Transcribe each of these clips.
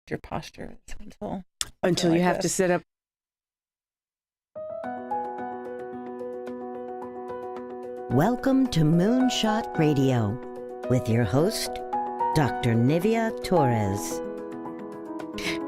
your posture until you have to sit up. Welcome to Moonshot Radio with your host, Dr. Nivea Torres.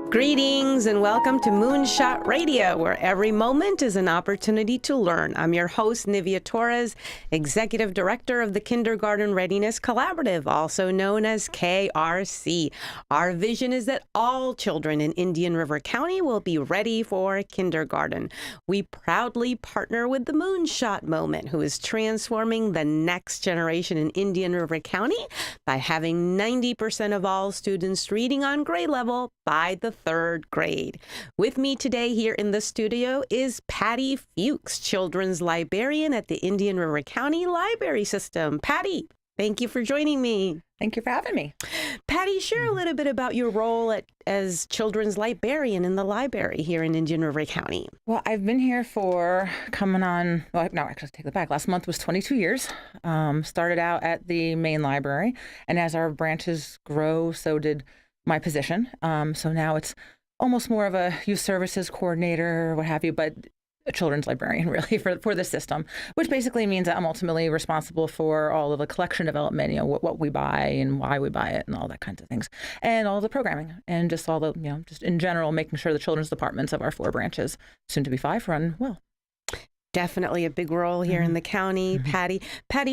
Greetings and welcome to Moonshot Radio, where every moment is an opportunity to learn. I'm your host, Nivea Torres, Executive Director of the Kindergarten Readiness Collaborative, also known as KRC. Our vision is that all children in Indian River County will be ready for kindergarten. We proudly partner with the Moonshot Moment, who is transforming the next generation in Indian River County by having 90% of all students reading on grade level by the third grade. With me today here in the studio is Patty Fuchs, Children's Librarian at the Indian River County Library System. Patty, thank you for joining me. Thank you for having me. Patty, share a little bit about your role as Children's Librarian in the library here in Indian River County. Well, I've been here for take that back. Last month was 22 years. Started out at the main library, and as our branches grow, so did my position. So now it's almost more of a youth services coordinator, what have you, but a children's librarian really for the system, which basically means that I'm ultimately responsible for all of the collection development, what we buy and why we buy it and all that kinds of things, and all the programming and just all the, just in general, making sure the children's departments of our 4 branches, soon to be 5, run well. Definitely a big role here in the county. Patty,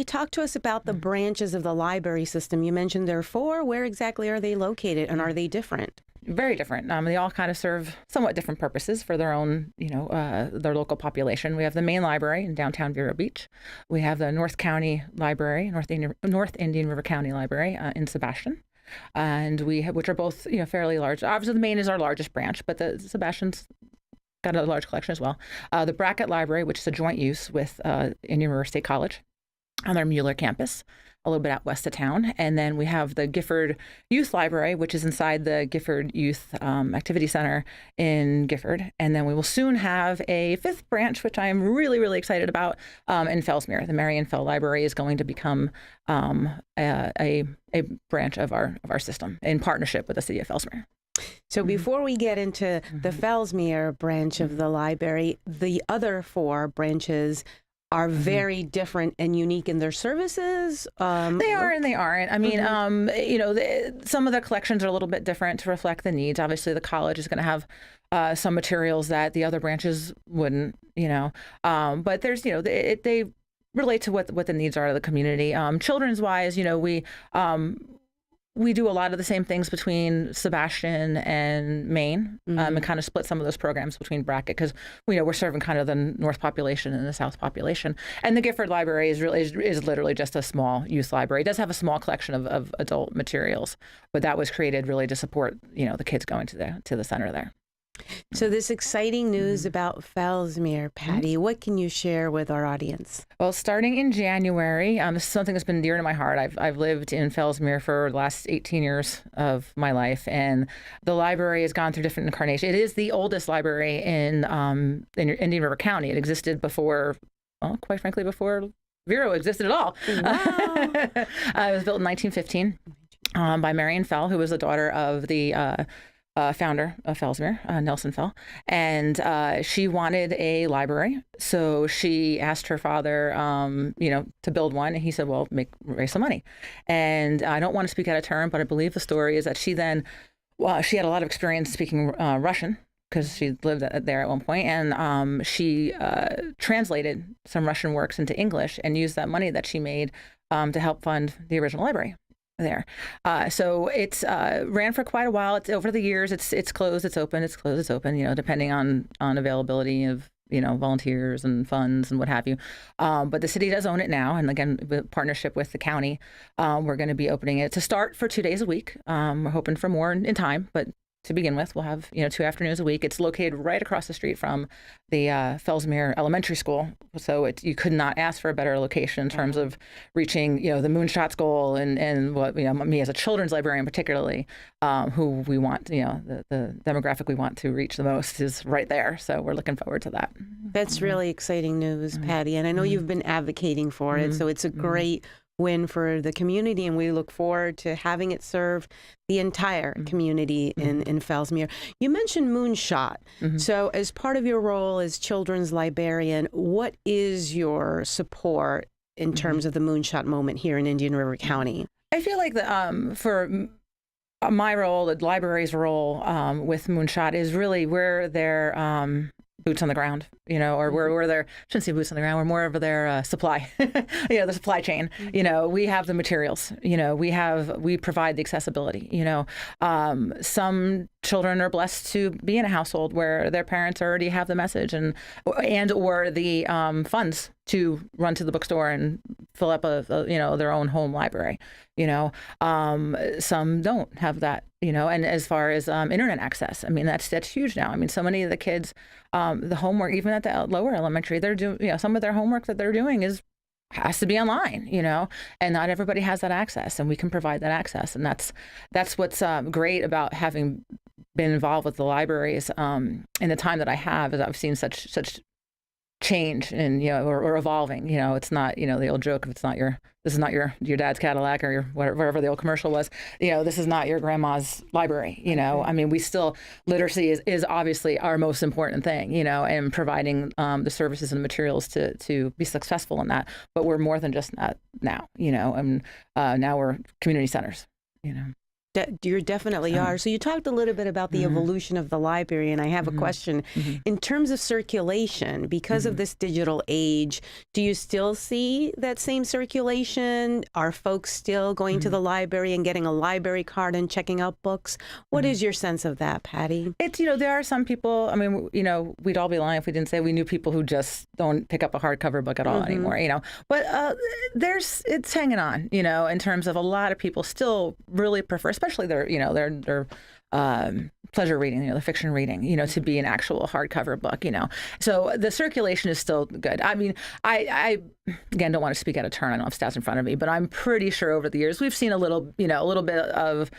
talk to us about the branches of the library system. You mentioned there are 4. Where exactly are they located, and are they different? Very different. They all kind of serve somewhat different purposes for their own, their local population. We have the main library in downtown Vero Beach. We have the North County Library, North Indian River County Library in Sebastian. And which are both, fairly large. Obviously, the main is our largest branch, but the Sebastian's got a large collection as well. The Brackett Library, which is a joint use with Indian River State College on their Mueller campus, a little bit out west of town. And then we have the Gifford Youth Library, which is inside the Gifford Youth Activity Center in Gifford. And then we will soon have a 5th branch, which I am really, really excited about, in Fellsmere. The Marion Fell Library is going to become a branch of our system in partnership with the city of Fellsmere. So before we get into the Fellsmere branch of the library, the other 4 branches are very different and unique in their services. They are and they aren't. I mean, some of the collections are a little bit different to reflect the needs. Obviously, the college is going to have some materials that the other branches wouldn't, but there's, they relate to what the needs are of the community. Children's wise, we do a lot of the same things between Sebastian and Maine, and kind of split some of those programs between Brackett because we're serving kind of the north population and the south population. And the Gifford Library is literally just a small youth library. It does have a small collection of adult materials, but that was created really to support the kids going to the center there. So this exciting news about Fellsmere, Patty, what can you share with our audience? Well, starting in January, this is something that's been dear to my heart. I've lived in Fellsmere for the last 18 years of my life, and the library has gone through different incarnations. It is the oldest library in Indian River County. It existed before, quite frankly, before Vero existed at all. Wow. It was built in 1915 by Marion Fell, who was the daughter of the founder of Fellsmere, Nelson Fell, and she wanted a library. So she asked her father, to build one, and he said, "Well, raise some money." And I don't want to speak out of turn, but I believe the story is that she then, she had a lot of experience speaking Russian because she lived there at one point, and she translated some Russian works into English and used that money that she made to help fund the original library there. So it's ran for quite a while. It's over the years. It's closed. It's open. It's closed. It's open. Depending on availability of volunteers and funds and what have you. But the city does own it now, and again, with partnership with the county, we're going to be opening it to start for 2 days a week. We're hoping for more in time, but to begin with, we'll have 2 afternoons a week. It's located right across the street from the Fellsmere Elementary School, so you could not ask for a better location in terms of reaching the Moonshot's goal and what me as a children's librarian particularly, who we want the demographic we want to reach the most is right there. So we're looking forward to that. That's really exciting news, Patty, and I know you've been advocating for it, so it's a great win for the community, and we look forward to having it serve the entire community in Fellsmere. You mentioned Moonshot. So as part of your role as children's librarian, what is your support in terms of the Moonshot moment here in Indian River County? I feel like for my role, the library's role with Moonshot is really where their boots on the ground, or where they're, shouldn't say boots on the ground, we're more of their supply, the supply chain. We have the materials, we provide the accessibility, some children are blessed to be in a household where their parents already have the message and or the funds to run to the bookstore and fill up their own home library. Some don't have that, and as far as internet access, I mean, that's huge now. I mean, so many of the kids, the homework, even at the lower elementary, they're doing, some of their homework that they're doing has to be online, and not everybody has that access, and we can provide that access. And that's what's great about having been involved with the libraries in the time that I have, is I've seen such change and or evolving. It's not the old joke, if this is not your dad's Cadillac or whatever the old commercial was, this is not your grandma's library. I mean, we still, literacy is obviously our most important thing, and providing the services and the materials to be successful in that, but we're more than just that now, and now we're community centers. You definitely are. So you talked a little bit about the evolution of the library, and I have a question. In terms of circulation, because of this digital age, do you still see that same circulation? Are folks still going to the library and getting a library card and checking out books? What is your sense of that, Patty? It's, there are some people, I mean, we'd all be lying if we didn't say we knew people who just don't pick up a hardcover book at all anymore, but it's hanging on, in terms of a lot of people still really prefer, especially their pleasure reading, the fiction reading, to be an actual hardcover book, So the circulation is still good. I mean, I again don't want to speak out of turn. I don't have stats in front of me, but I'm pretty sure over the years we've seen a little bit of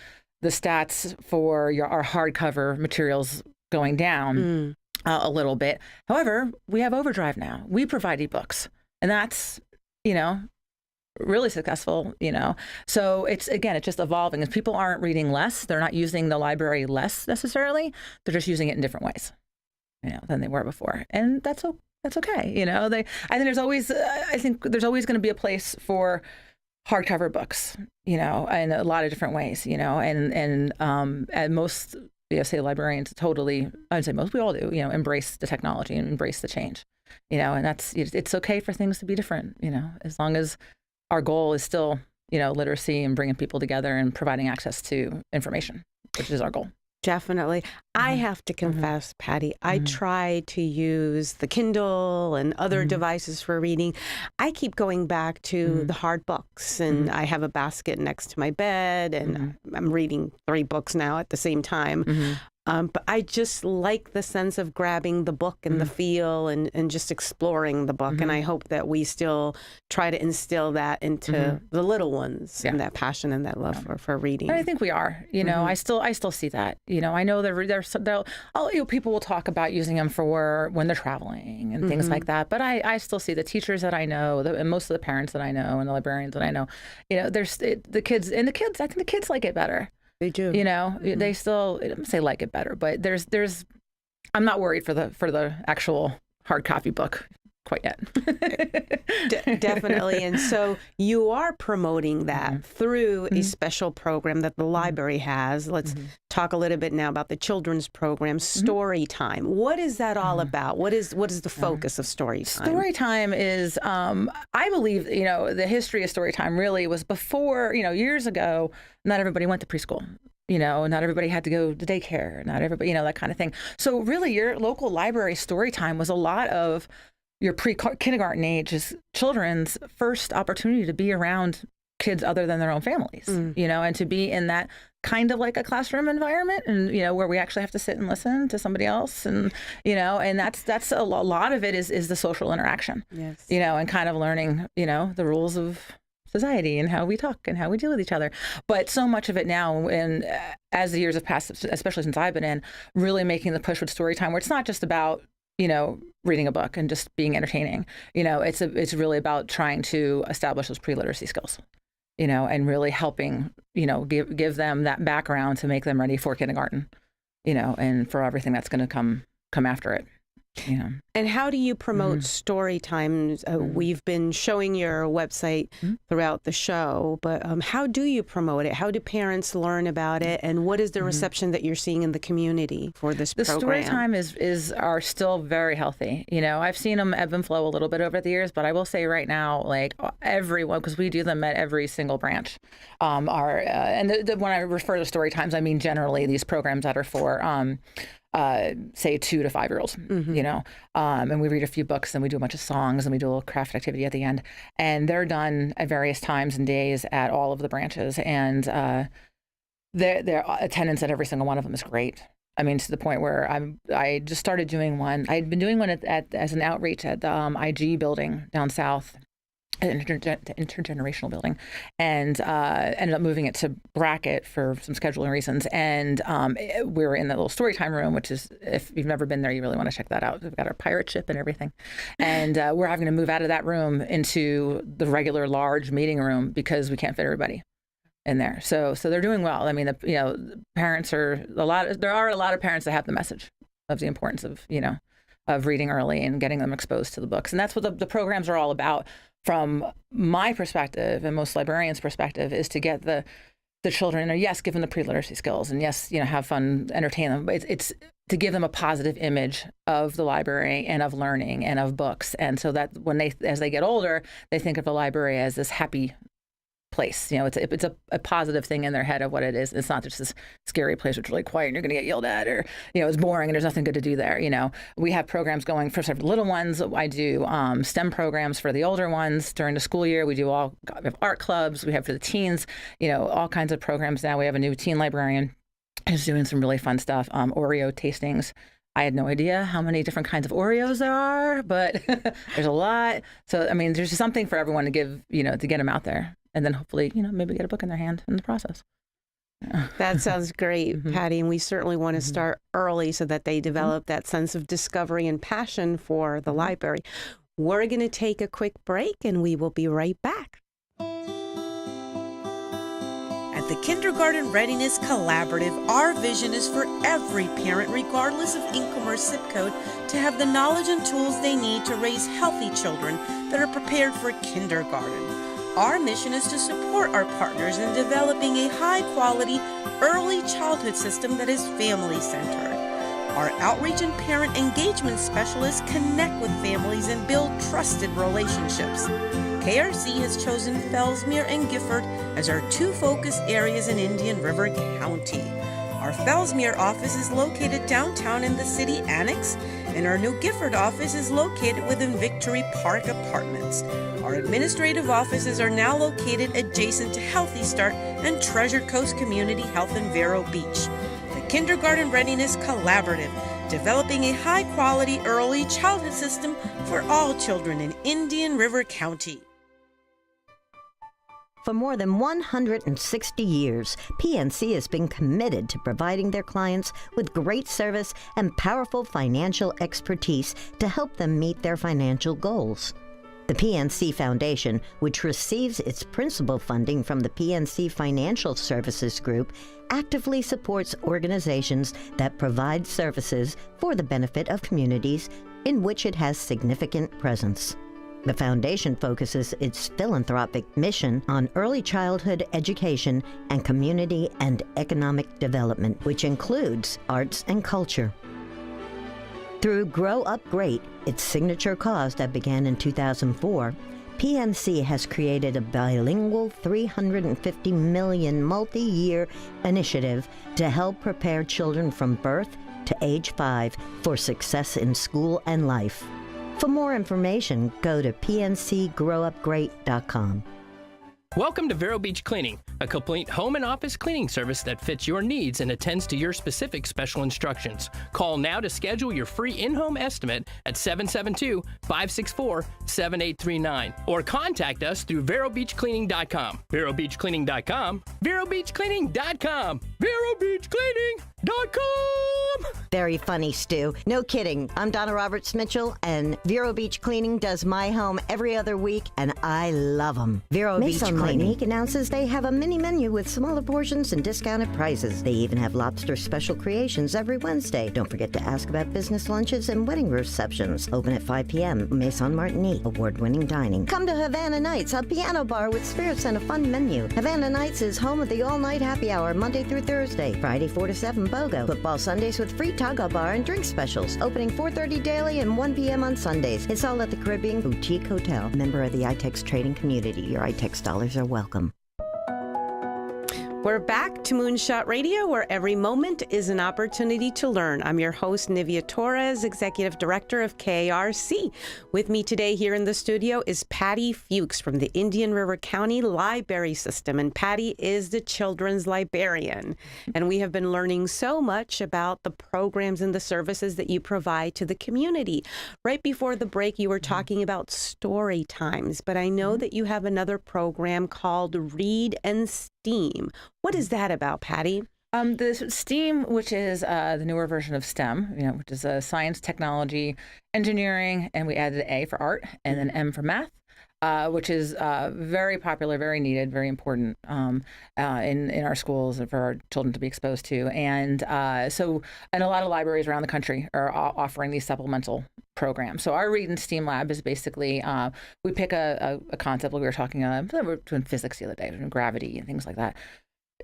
the stats for our hardcover materials going down a little bit. However, we have Overdrive now. We provide ebooks, and that's really successful, So it's just evolving. If people aren't reading less, they're not using the library less necessarily. They're just using it in different ways, than they were before, and that's okay. I think there's always going to be a place for hardcover books, in a lot of different ways, and most, say librarians totally, I'd say most, we all do, embrace the technology and embrace the change, and it's okay for things to be different, as long as our goal is still, literacy and bringing people together and providing access to information, which is our goal. Definitely. I have to confess, Patty, I try to use the Kindle and other devices for reading. I keep going back to the hard books, and I have a basket next to my bed, and I'm reading 3 books now at the same time. But I just like the sense of grabbing the book and the feel and just exploring the book. And I hope that we still try to instill that into the little ones, and that passion and that love for reading. And I think we are, I still see that, I know people will talk about using them for when they're traveling and things like that. But I still see the teachers that I know, and most of the parents that I know and the librarians that I know, there's the kids, I think the kids like it better. They do. They still, I don't say like it better, but there's I'm not worried for the actual hard copy book quite yet. Definitely. And so you are promoting that through a special program that the library has. Let's talk a little bit now about the children's program, Story Time. What is that all about? What is the focus of Story Time? Story Time is, I believe, the history of Story Time really was before, years ago, not everybody went to preschool. Not everybody had to go to daycare, not everybody, that kind of thing. So really your local library Story Time was a lot of your pre-kindergarten age is children's first opportunity to be around kids other than their own families, and to be in that kind of like a classroom environment, and where we actually have to sit and listen to somebody else, and and that's a lot of it is the social interaction, and kind of learning the rules of society and how we talk and how we deal with each other. But so much of it now, and as the years have passed, especially since I've been in, really making the push with Story Time, where it's not just about reading a book and just being entertaining. It's really about trying to establish those pre-literacy skills, and really helping, give them that background to make them ready for kindergarten, and for everything that's going to come after it. Yeah. And how do you promote story times? We've been showing your website throughout the show, but how do you promote it? How do parents learn about it? And what is the reception that you're seeing in the community for this program? The story time are still very healthy. I've seen them ebb and flow a little bit over the years, but I will say right now, like everyone, because we do them at every single branch, when I refer to story times, I mean generally these programs that are for say 2 to 5 year olds, and we read a few books and we do a bunch of songs and we do a little craft activity at the end, and they're done at various times and days at all of the branches, and their attendance at every single one of them is great. I mean, to the point where I just started doing one. I'd been doing one as an outreach at the IG building down south, an intergenerational building, and ended up moving it to Brackett for some scheduling reasons. And we were in the little story time room, which is, if you've never been there, you really want to check that out. We've got our pirate ship and everything. And we're having to move out of that room into the regular large meeting room because we can't fit everybody in there. So they're doing well. I mean, the parents there are a lot of parents that have the message of the importance of, of reading early and getting them exposed to the books. And that's what the programs are all about. From my perspective and most librarians' perspective, is to get the children, or yes, give them the pre-literacy skills, and yes, have fun, entertain them. But it's to give them a positive image of the library and of learning and of books, and so that as they get older, they think of the library as this happy place. It's a positive thing in their head of what it is. It's not just this scary place which is really quiet and you're going to get yelled at, or it's boring and there's nothing good to do there. We have programs going for the little ones. I do STEM programs for the older ones during the school year. We have art clubs. We have for the teens. All kinds of programs now. We have a new teen librarian who's doing some really fun stuff. Oreo tastings. I had no idea how many different kinds of Oreos there are, but there's a lot. So I mean, there's something for everyone to give, to get them out there. And then hopefully, maybe get a book in their hand in the process. Yeah. That sounds great, Patty. And we certainly want to start early so that they develop that sense of discovery and passion for the library. We're going to take a quick break and we will be right back. At the Kindergarten Readiness Collaborative, our vision is for every parent, regardless of income or zip code, to have the knowledge and tools they need to raise healthy children that are prepared for kindergarten. Our mission is to support our partners in developing a high-quality early childhood system that is family-centered. Our outreach and parent engagement specialists connect with families and build trusted relationships. KRC has chosen Fellsmere and Gifford as our 2 focus areas in Indian River County. Our Fellsmere office is located downtown in the City Annex, and our new Gifford office is located within Victory Park Apartments. Our administrative offices are now located adjacent to Healthy Start and Treasure Coast Community Health in Vero Beach. The Kindergarten Readiness Collaborative, developing a high-quality early childhood system for all children in Indian River County. For more than 160 years, PNC has been committed to providing their clients with great service and powerful financial expertise to help them meet their financial goals. The PNC Foundation, which receives its principal funding from the PNC Financial Services Group, actively supports organizations that provide services for the benefit of communities in which it has significant presence. The foundation focuses its philanthropic mission on early childhood education and community and economic development, which includes arts and culture. Through Grow Up Great, its signature cause that began in 2004, PNC has created a bilingual $350 million multi-year initiative to help prepare children from birth to age 5 for success in school and life. For more information, go to pncgrowupgreat.com. Welcome to Vero Beach Cleaning, a complete home and office cleaning service that fits your needs and attends to your specific special instructions. Call now to schedule your free in-home estimate at 772-564-7839 or contact us through verobeachcleaning.com. verobeachcleaning.com. verobeachcleaning.com. verobeachcleaning.com. Very funny, Stu. No kidding. I'm Donna Roberts-Mitchell, and Vero Beach Cleaning does my home every other week, and I love them. Vero Beach Cleaning. Martinique announces they have a mini menu with smaller portions and discounted prices. They even have lobster special creations every Wednesday. Don't forget to ask about business lunches and wedding receptions. Open at 5 p.m. Maison Martinique. Award-winning dining. Come to Havana Nights, a piano bar with spirits and a fun menu. Havana Nights is home of the all-night happy hour, Monday through Thursday. Friday, 4 to 7, BOGO. Football Sundays with free Taga bar and drink specials. Opening 4:30 daily and 1 p.m. on Sundays. It's all at the Caribbean Boutique Hotel. Member of the iTex trading community. Your iTex dollars are welcome. We're back to Moonshot Radio, where every moment is an opportunity to learn. I'm your host, Nivea Torres, Executive Director of KRC. With me today here in the studio is Patty Fuchs from the Indian River County Library System. And Patty is the children's librarian. And we have been learning so much about the programs and the services that you provide to the community. Right before the break, you were talking about story times, but I know that you have another program called Read and STEAM. What is that about, Patty? The STEAM, which is the newer version of STEM, which is science, technology, engineering, and we added A for art, and then M for math, which is very popular, very needed, very important in our schools and for our children to be exposed to. And a lot of libraries around the country are offering these supplemental programs. So our Read and STEAM lab is basically we pick a concept like we were talking we were doing physics the other day, gravity and things like that.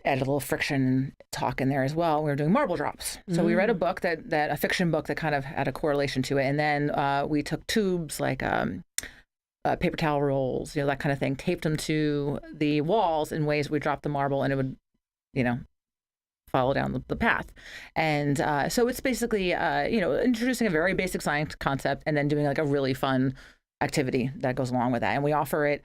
Add a little friction talk in there as well. We were doing marble drops. So we read a book a fiction book that kind of had a correlation to it. And then we took tubes like paper towel rolls, that kind of thing, taped them to the walls in ways we dropped the marble and it would, follow down the path. And so it's basically, introducing a very basic science concept and then doing like a really fun activity that goes along with that. And we offer it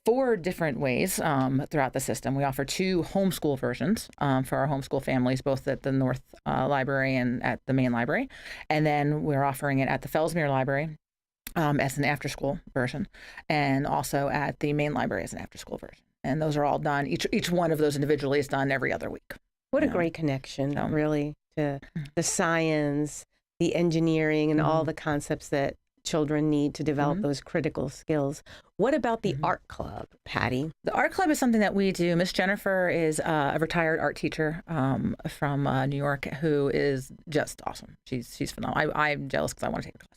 4 different ways throughout the system. We offer 2 homeschool versions for our homeschool families, both at the North Library and at the main library. And then we're offering it at the Fellsmere Library as an after-school version, and also at the main library as an after-school version. And those are all done. Each one of those individually is done every other week. What a great connection, really, to the science, the engineering, and all the concepts that children need to develop those critical skills. What about the art club, Patty? The art club is something that we do. Miss Jennifer is a retired art teacher from New York who is just awesome. She's phenomenal. I'm jealous because I want to take her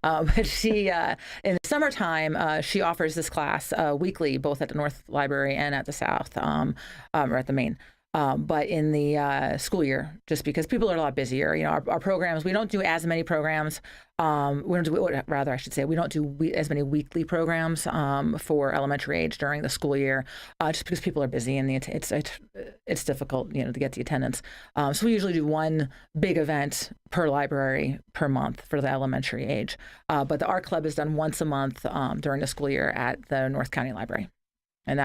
class. But she, in the summertime, she offers this class weekly, both at the North Library and at the South, or at the main. But in the school year, just because people are a lot busier, our programs, we don't do as many programs. We don't do as many weekly programs for elementary age during the school year, just because people are busy and it's difficult, to get the attendance. So we usually do one big event per library per month for the elementary age. But the art club is done once a month during the school year at the North County Library. And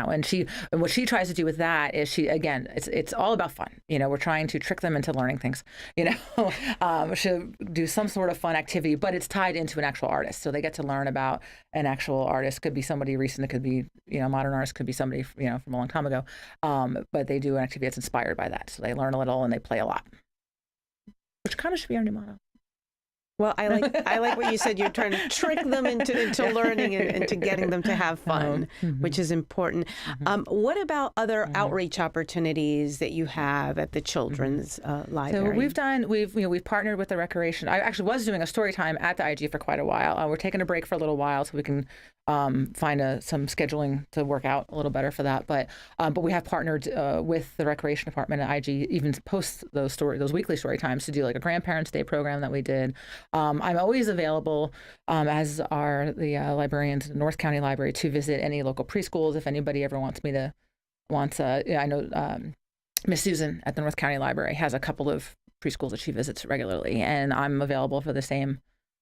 what she tries to do with that is it's all about fun. We're trying to trick them into learning things. She'll do some sort of fun activity, but it's tied into an actual artist. So they get to learn about an actual artist. Could be somebody recent. It could be, modern artist. Could be somebody, from a long time ago. But they do an activity that's inspired by that. So they learn a little and they play a lot, which kind of should be our new motto. Well, I like what you said. You're trying to trick them into learning and to getting them to have fun, which is important. What about other outreach opportunities that you have at the children's library? So we've partnered with the recreation. I actually was doing a story time at the IG for quite a while. We're taking a break for a little while so we can find some scheduling to work out a little better for that. But we have partnered with the recreation department at IG, even post those weekly story times, to do like a Grandparents' Day program that we did. I'm always available, as are the librarians at the North County Library, to visit any local preschools if anybody ever wants I know Miss Susan at the North County Library has a couple of preschools that she visits regularly, and I'm available for the same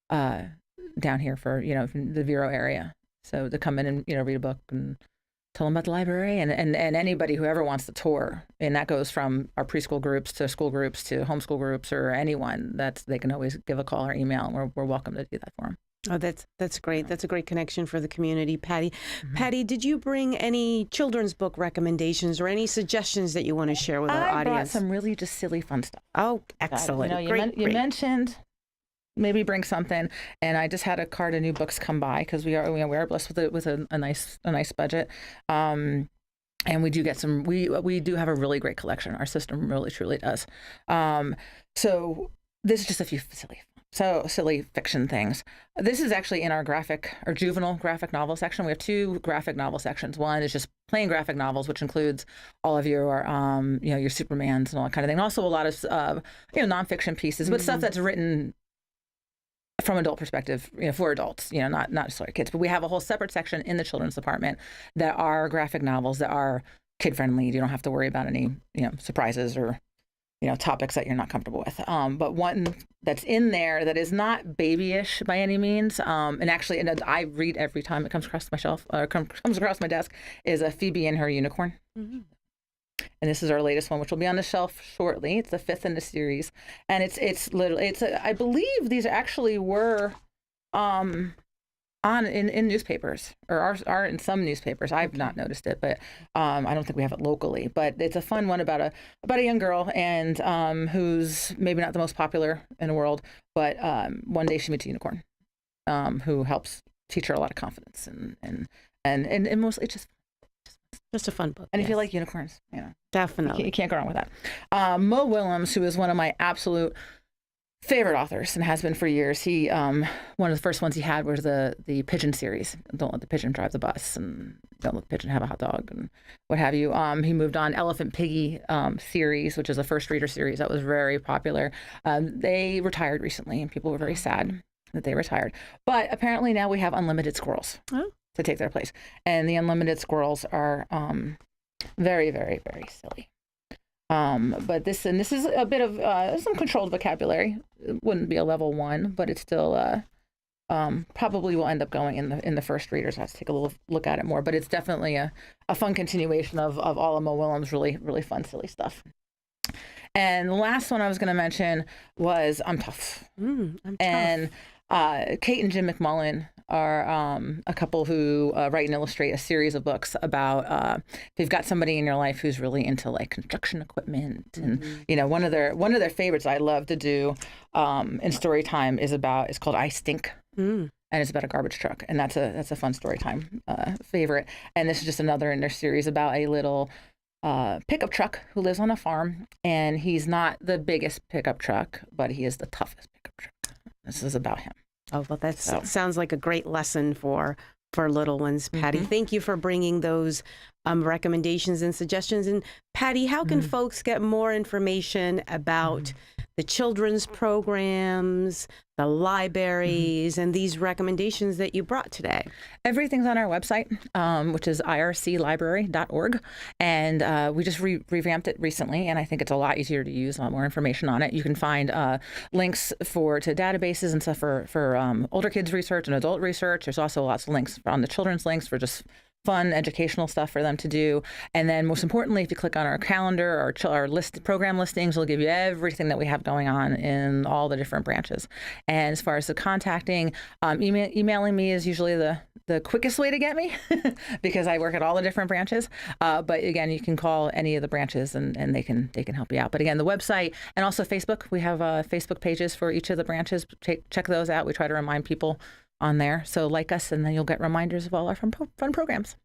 down here for the Vero area. So to come in and read a book and tell them about the library, and anybody who ever wants to tour, and that goes from our preschool groups to school groups to homeschool groups or anyone, they can always give a call or email, and we're welcome to do that for them. Oh, that's great. That's a great connection for the community, Patty. Patty, did you bring any children's book recommendations or any suggestions that you want to share with our I brought audience? some really just silly fun stuff. Oh, excellent. You mentioned maybe bring something, and I just had a cart of new books come by because we are blessed with a nice budget. And we do get some. We do have a really great collection. Our system really truly does. So this is just a few silly fiction things. This is actually in our juvenile graphic novel section. We have 2 graphic novel sections. One is just plain graphic novels, which includes all of your your Supermans and all that kind of thing. And also a lot of nonfiction pieces, but stuff that's written from adult perspective, for adults, not necessarily kids. But we have a whole separate section in the children's department that are graphic novels that are kid friendly. You don't have to worry about any, surprises or, topics that you're not comfortable with. But one that's in there that is not babyish by any means, and actually, I read every time it comes across my shelf, or comes across my desk, is a Phoebe and Her Unicorn. Mm-hmm. And this is our latest one, which will be on the shelf shortly. It's the 5th in the series, and it's literally I believe these actually were in newspapers, or are in some newspapers. I've not noticed it, but I don't think we have it locally. But it's a fun one about a young girl and who's maybe not the most popular in the world, but one day she meets a unicorn who helps teach her a lot of confidence and mostly just a fun book. And if you like unicorns, definitely you can't go wrong with that. Mo Willems, who is one of my absolute favorite authors and has been for years. He one of the first ones he had was the pigeon series. Don't let the pigeon drive the bus, and don't let the pigeon have a hot dog, and what have you. He moved on Elephant Piggy series, which is a first reader series that was very popular. They retired recently, and people were very sad that they retired. But apparently now we have unlimited squirrels to take their place, and the unlimited squirrels are very, very, very silly. But this is a bit of some controlled vocabulary. It wouldn't be a level 1, but it's still probably will end up going in the first readers. I have to take a little look at it more, but it's definitely a fun continuation of all of Mo Willems' really, really fun, silly stuff. And the last one I was going to mention was I'm Tough. I'm Tough. And Kate and Jim McMullen are a couple who write and illustrate a series of books about if you've got somebody in your life who's really into like construction equipment, and one of their favorites I love to do in story time is called I Stink. And it's about a garbage truck, and that's a fun story time favorite. And this is just another in their series about a little pickup truck who lives on a farm, and he's not the biggest pickup truck, but he is the toughest pickup truck. This is about him. Oh, well, that sounds like a great lesson for little ones, Patty. Thank you for bringing those recommendations and suggestions. And Patty, how can folks get more information about the children's programs, the libraries, and these recommendations that you brought today? Everything's on our website, which is irclibrary.org. And we just revamped it recently, and I think it's a lot easier to use, a lot more information on it. You can find links to databases and stuff for older kids research and adult research. There's also lots of links on the children's links for just fun educational stuff for them to do. And then most importantly, if you click on our calendar, our program listings will give you everything that we have going on in all the different branches. And as far as the contacting, emailing me is usually the quickest way to get me because I work at all the different branches. But again, you can call any of the branches and they can help you out. But again, the website and also Facebook, we have Facebook pages for each of the branches. Check those out. We try to remind people on there. So like us, and then you'll get reminders of all our fun programs.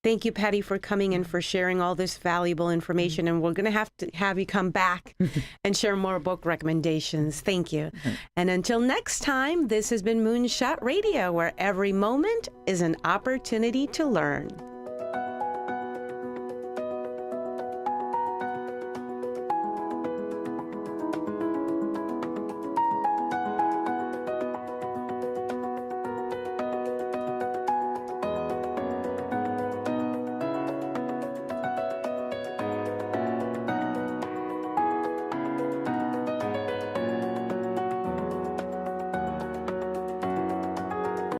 Thank you, Patty, for coming and for sharing all this valuable information. And we're going to have you come back and share more book recommendations. Thank you. And until next time, this has been Moonshot Radio, where every moment is an opportunity to learn.